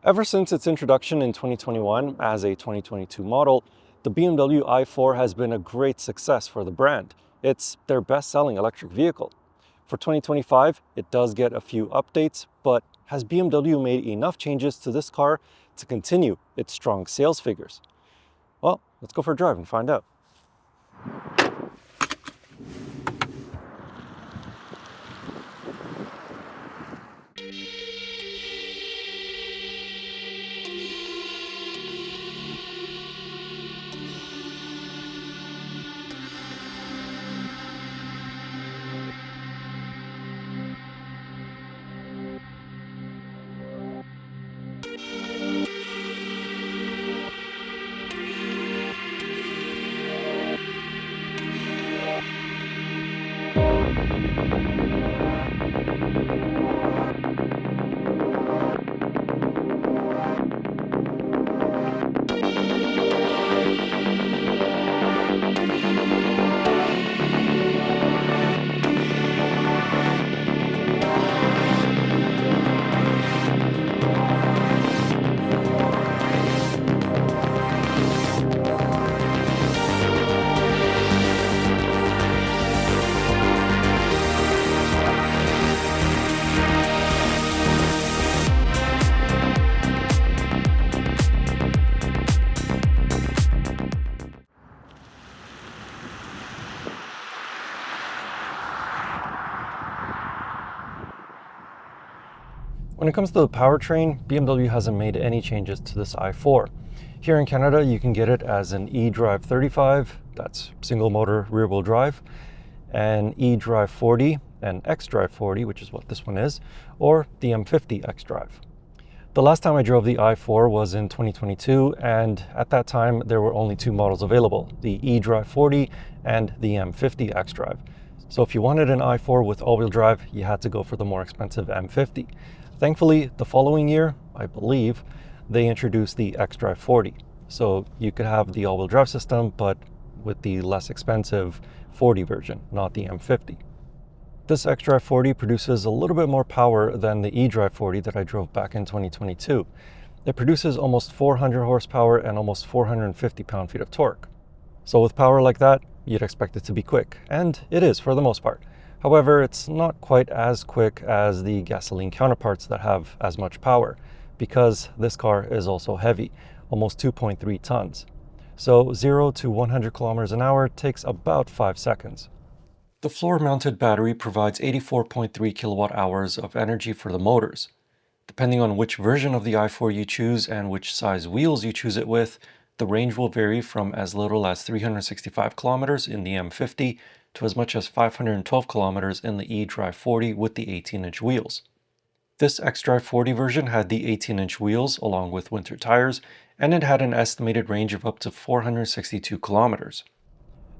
Ever since its introduction in 2021 as a 2022 model, the BMW i4 has been a great success for the brand. It's their best-selling electric vehicle. For 2025, it does get a few updates, but has BMW made enough changes to this car to continue its strong sales figures? Well, let's go for a drive and find out. When it comes to the powertrain, BMW hasn't made any changes to this i4. Here in Canada, you can get it as an eDrive35, that's single motor rear wheel drive, an eDrive40, and xDrive40, which is what this one is, or the M50 xDrive. The last time I drove the i4 was in 2022, and at that time there were only two models available, the eDrive40 and the M50 xDrive. So if you wanted an i4 with all-wheel drive, you had to go for the more expensive M50. Thankfully, the following year, I believe, they introduced the xDrive40. So you could have the all-wheel drive system, but with the less expensive 40 version, not the M50. This xDrive40 produces a little bit more power than the eDrive40 that I drove back in 2022. It produces almost 400 horsepower and almost 450 pound-feet of torque. So with power like that, you'd expect it to be quick, and it is for the most part. However, it's not quite as quick as the gasoline counterparts that have as much power, because this car is also heavy, almost 2.3 tons. So 0 to 100 kilometers an hour takes about 5 seconds. The floor-mounted battery provides 84.3 kilowatt hours of energy for the motors. Depending on which version of the i4 you choose and which size wheels you choose it with, the range will vary from as little as 365 kilometers in the M50 to as much as 512 kilometers in the eDrive40 with the 18-inch wheels. This xDrive40 version had the 18-inch wheels along with winter tires, and it had an estimated range of up to 462 kilometers.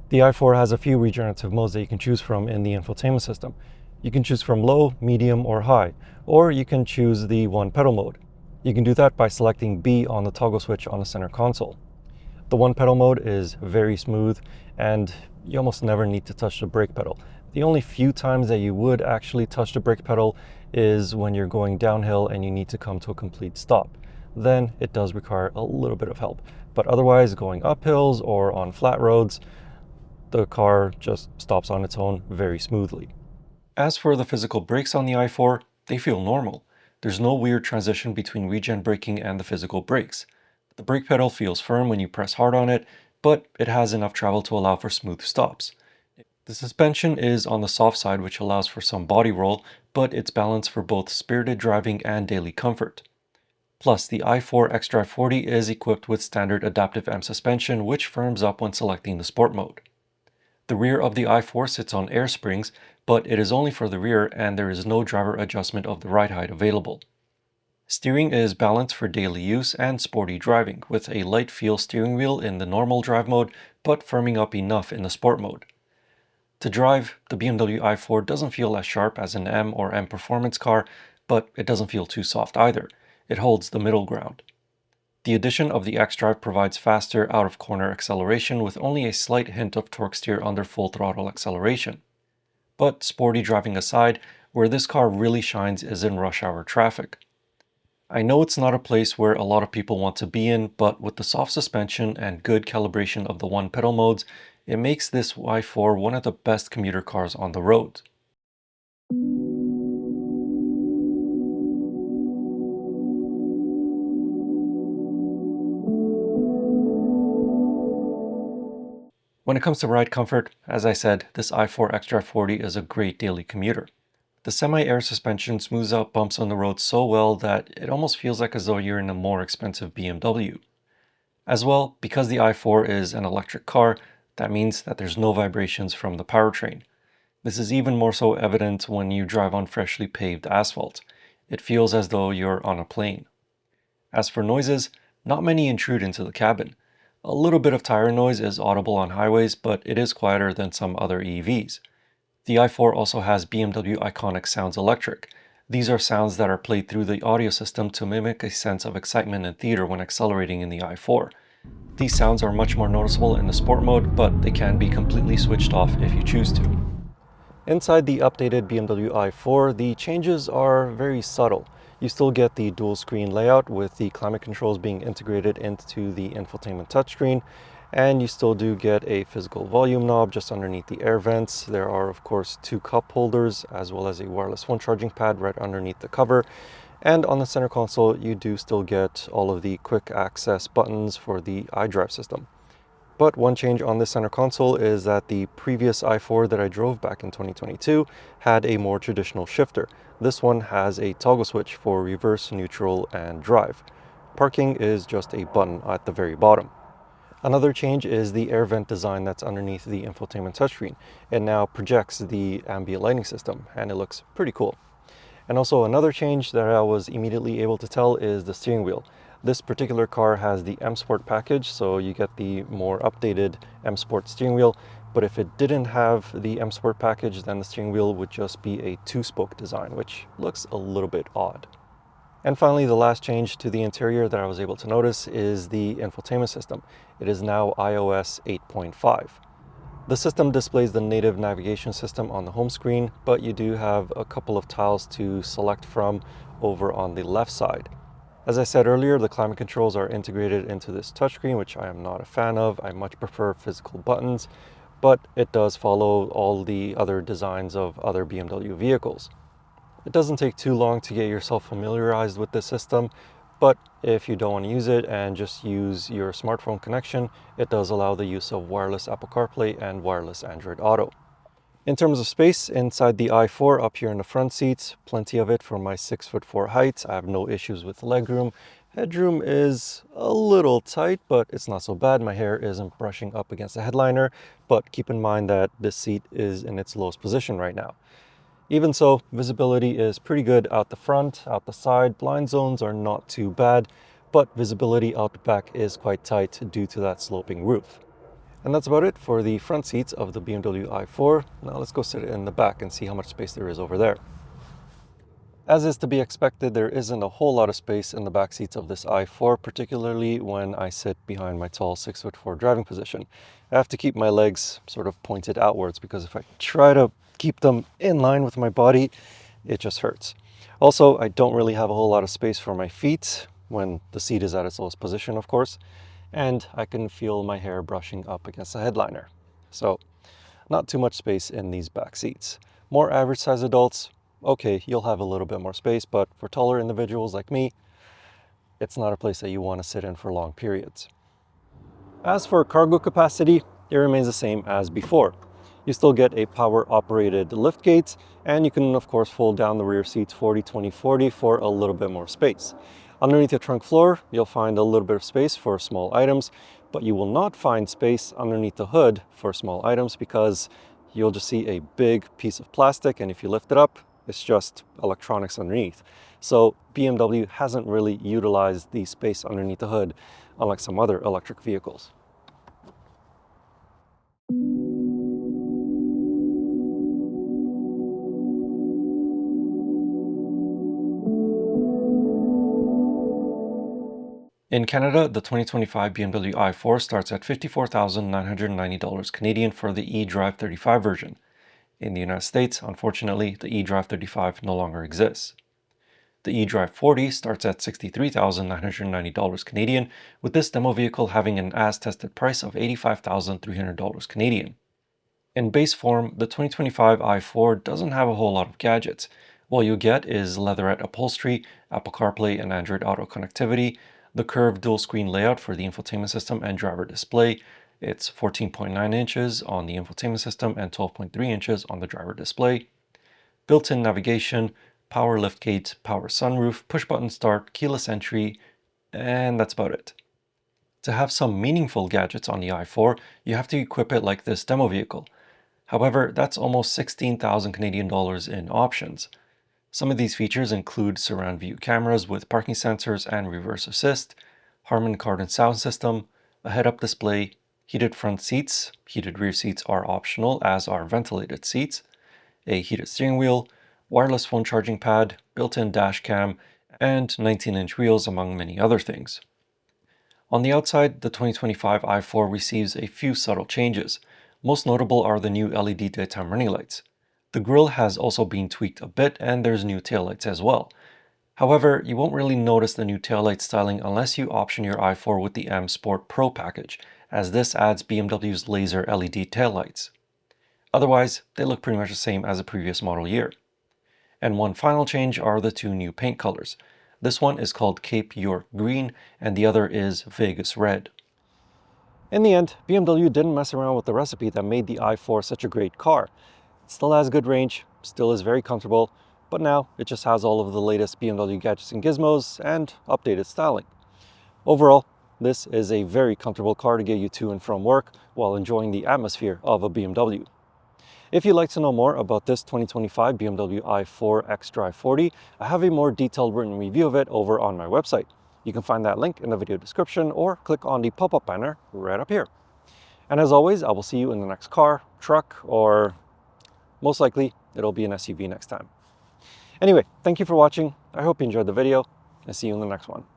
The i4 has a few regenerative modes that you can choose from in the infotainment system. You can choose from low, medium, or high, or you can choose the one pedal mode. You can do that by selecting B on the toggle switch on the center console. The one pedal mode is very smooth, and you almost never need to touch the brake pedal. The only few times that you would actually touch the brake pedal is when you're going downhill and you need to come to a complete stop. Then it does require a little bit of help. But otherwise, going up hills or on flat roads, the car just stops on its own very smoothly. As for the physical brakes on the i4, they feel normal. There's no weird transition between regen braking and the physical brakes. The brake pedal feels firm when you press hard on it, but it has enough travel to allow for smooth stops. The suspension is on the soft side, which allows for some body roll, but it's balanced for both spirited driving and daily comfort. Plus, the i4 xDrive40 is equipped with standard adaptive M suspension, which firms up when selecting the sport mode. The rear of the i4 sits on air springs, but it is only for the rear and there is no driver adjustment of the ride height available. Steering is balanced for daily use and sporty driving, with a light feel steering wheel in the normal drive mode, but firming up enough in the sport mode. To drive, the BMW i4 doesn't feel as sharp as an M or M Performance car, but it doesn't feel too soft either. It holds the middle ground. The addition of the xDrive provides faster out-of-corner acceleration with only a slight hint of torque steer under full throttle acceleration. But sporty driving aside, where this car really shines is in rush hour traffic. I know it's not a place where a lot of people want to be in, but with the soft suspension and good calibration of the one pedal modes, it makes this i4 one of the best commuter cars on the road. When it comes to ride comfort, as I said, this i4 xDrive40 is a great daily commuter. The semi-air suspension smooths out bumps on the road so well that it almost feels like as though you're in a more expensive BMW. As well, because the i4 is an electric car, that means that there's no vibrations from the powertrain. This is even more so evident when you drive on freshly paved asphalt. It feels as though you're on a plane. As for noises, not many intrude into the cabin. A little bit of tire noise is audible on highways, but it is quieter than some other EVs. The i4 also has BMW iconic Sounds Electric. These are sounds that are played through the audio system to mimic a sense of excitement in theater when accelerating in the i4. These sounds are much more noticeable in the sport mode, but they can be completely switched off if you choose to. Inside the updated BMW i4, the changes are very subtle. You still get the dual screen layout with the climate controls being integrated into the infotainment touchscreen, and you still do get a physical volume knob just underneath the air vents. There are of course two cup holders as well as a wireless phone charging pad right underneath the cover. And on the center console, you do still get all of the quick access buttons for the eDrive system. But one change on the center console is that the previous i4 that I drove back in 2022 had a more traditional shifter. This one has a toggle switch for reverse, neutral, and drive. Parking is just a button at the very bottom. Another change is the air vent design that's underneath the infotainment touchscreen. It now projects the ambient lighting system, and it looks pretty cool. And also another change that I was immediately able to tell is the steering wheel. This particular car has the M Sport package, so you get the more updated M Sport steering wheel. But if it didn't have the M Sport package, then the steering wheel would just be a two-spoke design, which looks a little bit odd. And finally, the last change to the interior that I was able to notice is the infotainment system. It is now iOS 8.5. The system displays the native navigation system on the home screen, but you do have a couple of tiles to select from over on the left side. As I said earlier, the climate controls are integrated into this touchscreen, which I am not a fan of. I much prefer physical buttons, but it does follow all the other designs of other BMW vehicles. It doesn't take too long to get yourself familiarized with this system, but if you don't want to use it and just use your smartphone connection, it does allow the use of wireless Apple CarPlay and wireless Android Auto. In terms of space, inside the i4 up here in the front seats, plenty of it for my 6'4" height. I have no issues with legroom. Headroom is a little tight, but it's not so bad. My hair isn't brushing up against the headliner, but keep in mind that this seat is in its lowest position right now. Even so, visibility is pretty good out the front, out the side. Blind zones are not too bad, but visibility out the back is quite tight due to that sloping roof. And that's about it for the front seats of the BMW i4. Now let's go sit in the back and see how much space there is over there. As is to be expected, there isn't a whole lot of space in the back seats of this i4, particularly when I sit behind my tall 6'4" driving position. I have to keep my legs sort of pointed outwards because if I try to keep them in line with my body, it just hurts. Also, I don't really have a whole lot of space for my feet when the seat is at its lowest position, of course, and I can feel my hair brushing up against the headliner. So, not too much space in these back seats. More average size adults, okay, you'll have a little bit more space, but for taller individuals like me, it's not a place that you want to sit in for long periods. As for cargo capacity, it remains the same as before. You still get a power-operated liftgate, and you can of course fold down the rear seats 40-20-40 for a little bit more space. Underneath the trunk floor, you'll find a little bit of space for small items, but you will not find space underneath the hood for small items because you'll just see a big piece of plastic, and if you lift it up, it's just electronics underneath. So BMW hasn't really utilized the space underneath the hood, unlike some other electric vehicles. In Canada, the 2025 BMW i4 starts at $54,990 Canadian for the eDrive35 version. In the United States, unfortunately, the eDrive35 no longer exists. The eDrive40 starts at $63,990 Canadian, with this demo vehicle having an as-tested price of $85,300 Canadian. In base form, the 2025 i4 doesn't have a whole lot of gadgets. What you get is leatherette upholstery, Apple CarPlay and Android Auto connectivity, the curved dual-screen layout for the infotainment system and driver display. It's 14.9 inches on the infotainment system and 12.3 inches on the driver display. Built-in navigation, power liftgate, power sunroof, push-button start, keyless entry, and that's about it. To have some meaningful gadgets on the i4, you have to equip it like this demo vehicle. However, that's almost 16,000 Canadian dollars in options. Some of these features include surround view cameras with parking sensors and reverse assist, Harman Kardon sound system, a head-up display, heated front seats, heated rear seats are optional as are ventilated seats, a heated steering wheel, wireless phone charging pad, built-in dash cam, and 19-inch wheels among many other things. On the outside, the 2025 i4 receives a few subtle changes. Most notable are the new LED daytime running lights. The grille has also been tweaked a bit and there's new taillights as well. However, you won't really notice the new taillight styling unless you option your i4 with the M Sport Pro package, as this adds BMW's laser LED taillights. Otherwise, they look pretty much the same as the previous model year. And one final change are the two new paint colors. This one is called Cape York Green and the other is Vegas Red. In the end, BMW didn't mess around with the recipe that made the i4 such a great car. It still has good range, still is very comfortable, but now it just has all of the latest BMW gadgets and gizmos and updated styling. Overall, this is a very comfortable car to get you to and from work while enjoying the atmosphere of a BMW. If you'd like to know more about this 2025 BMW i4 xDrive40, I have a more detailed written review of it over on my website. You can find that link in the video description or click on the pop-up banner right up here. And as always, I will see you in the next car, truck, or most likely it'll be an SUV next time. Anyway, thank you for watching. I hope you enjoyed the video and see you in the next one.